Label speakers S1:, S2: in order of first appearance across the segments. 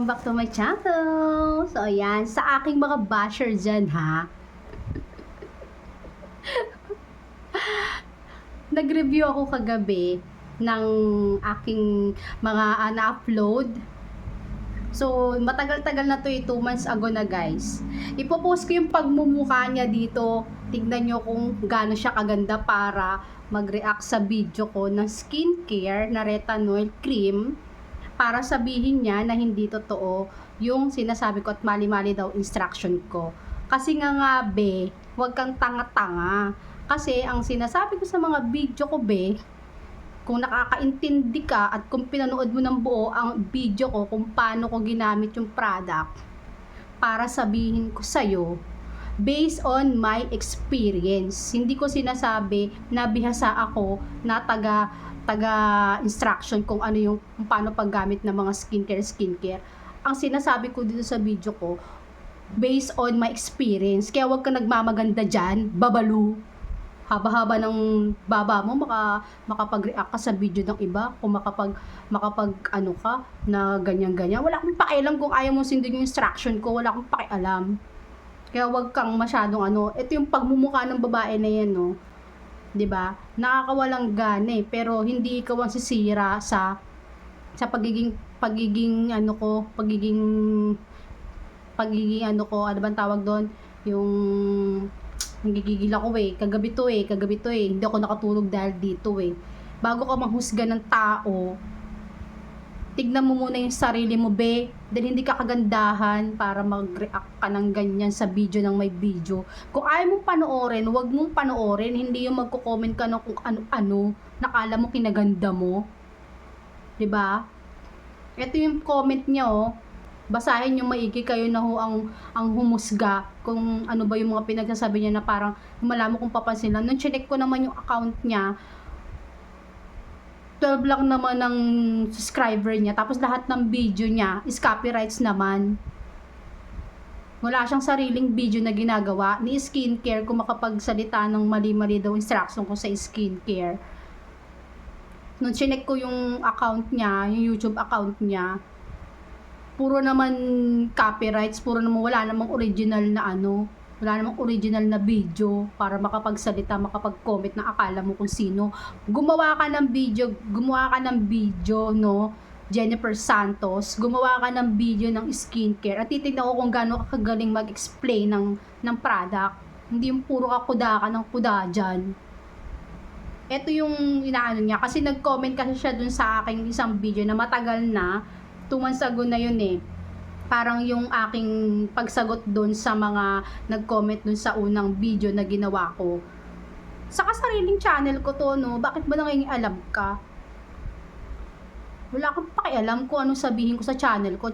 S1: back to my channel. So, ayan, sa aking mga basher dyan, ha. Nag-review ako kagabi ng aking mga na-upload. So, matagal-tagal na to 2 months ago na, guys. Ipopost ko yung pagmumukha niya dito. Tignan nyo kung gaano siya kaganda para mag-react sa video ko ng skincare na retinol cream para sabihin niya na hindi totoo yung sinasabi ko at mali-mali daw instruction ko. Kasi nga be, huwag kang tanga-tanga. Kasi ang sinasabi ko sa mga video ko, be, kung nakakaintindi ka at kung pinanood mo ng buo ang video ko kung paano ko ginamit yung product para sabihin ko sa'yo based on my experience. Hindi ko sinasabi na bihasa ako na taga instruction kung ano yung kung paano paggamit ng mga skincare. Ang sinasabi ko dito sa video ko based on my experience. Kaya wag ka nagmamaganda dyan, babalu. Haba-haba ng baba mo, makapag-react ka sa video ng iba, kung makapag ano ka na ganyan-ganyan. Wala akong pakialam kung ayaw mo sundin yung instruction ko, wala akong pakialam. Kaya wag kang masyadong ano, ito yung pagmumukha ng babae na yan, no. 'Di ba? Nakakawalang gana pero hindi ikaw ang sisira sa pagiging ano ko, pagiging ano ko, ano bang tawag doon? Yung nanggigigil ako kagabi to hindi ako nakatulog dahil dito bago ka manghusga ng tao, tignan mo muna yung sarili mo, be, dahil hindi ka kagandahan para mag-react ka ng ganyan sa video ng may video. Kung ayaw mong panoorin, wag mong panoorin, hindi yung magko-comment ka ng kung ano-ano, nakala mo kinaganda mo. 'Di ba? Ito yung comment niya, basahin yung maigi, kayo na ang humusga kung ano ba yung mga pinagsasabi niya na parang malaman kung papansin lang. Nung chinek ko naman yung account niya, 12 lang naman ng subscriber niya, tapos lahat ng video niya is copyrights naman. Wala siyang sariling video na ginagawa ni skincare kung makapagsalita ng mali-mali daw instruction ko sa skincare. Nung chinek ko yung account niya, yung YouTube account niya, puro naman copyrights, puro naman wala namang original na ano, wala namang original na video para makapagsalita, makapag-comment na akala mo kung sino. Gumawa ka ng video, no, Jennifer Santos, gumawa ka ng video ng skincare at titignan ko kung gaano ka kagaling mag-explain ng product. Hindi yung puro ka kuda ka ng kuda dyan. Ito yung inaano niya, kasi nag-comment kasi siya dun sa aking isang video na matagal na, 2 months ago na yun parang yung aking pagsagot doon sa mga nag-comment doon sa unang video na ginawa ko. Sa sariling channel ko to, no, bakit ba nangingialam ka? Wala akong pakialam kung anong sabihin ko sa channel ko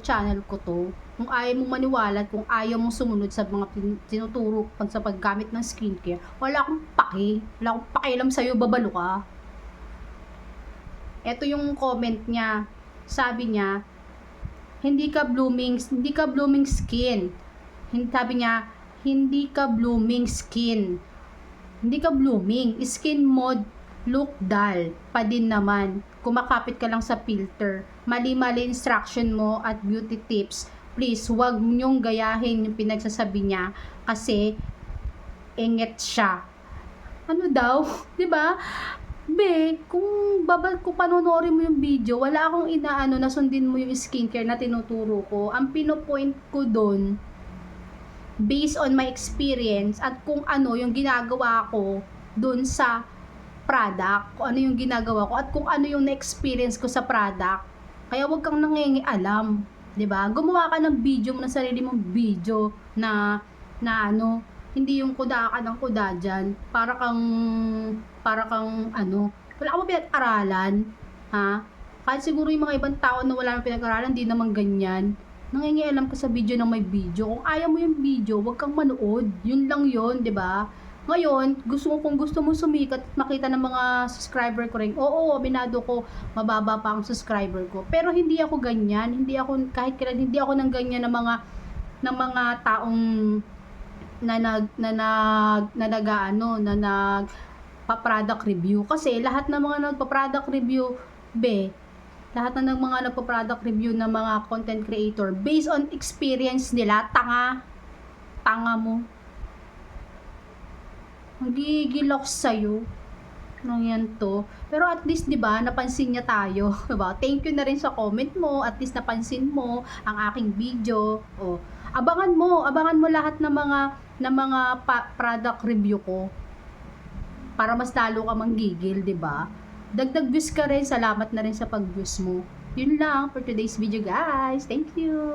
S1: to. Kung ayaw mong maniwala, kung ayaw mong sumunod sa mga tinuturo sa paggamit ng skincare, wala akong pakialam sa'yo, babalo ka. Ito yung comment niya, sabi niya, hindi ka blooming skin. Sabi niya, hindi ka blooming skin. Hindi ka blooming. Skin mode look dull pa din naman. Kumakapit ka lang sa filter. Mali-mali instruction mo at beauty tips. Please, huwag niyong gayahin yung pinagsasabi niya kasi inget siya. Ano daw? 'Di ba? Be, kung panonoorin mo yung video, wala akong inaano na sundin mo yung skincare na tinuturo ko. Ang pinopoint ko doon, based on my experience at kung ano yung ginagawa ko doon sa product, kung ano yung ginagawa ko at kung ano yung na-experience ko sa product. Kaya wag kang nangingialam, 'di ba? Gumawa ka ng video mo, ng sarili mong video na ano, hindi yung kuda ka ng kuda dyan, para kang ano, wala ka ba pinag-aralan, ha? Kahit siguro yung mga ibang tao na wala nang pinag-aralan, di naman ganyan. Nangingialam ka sa video ng may video. Kung ayaw mo yung video, wag kang manood. Yun lang yun, di ba? Ngayon, kung gusto mo sumikat at makita ng mga subscriber ko rin, oo, binado ko, mababa pa ang subscriber ko. Pero hindi ako ganyan, kahit kailan, hindi ako nang ganyan ng mga taong pa-product review. Kasi lahat ng mga nagpa-product review, be, Lahat na ng mga nagpo-product review ng mga content creator, based on experience nila, tanga mo. Magigil ako sa'yo nang yan to. Pero at least, di ba, napansin niya tayo. Diba? Thank you na rin sa comment mo. At least napansin mo ang aking video. O, abangan mo lahat ng mga product review ko. Para mas lalo ka manggigil, di ba? Dagdag views ka rin. Salamat na rin sa pag-views mo. Yun lang for today's video, guys. Thank you.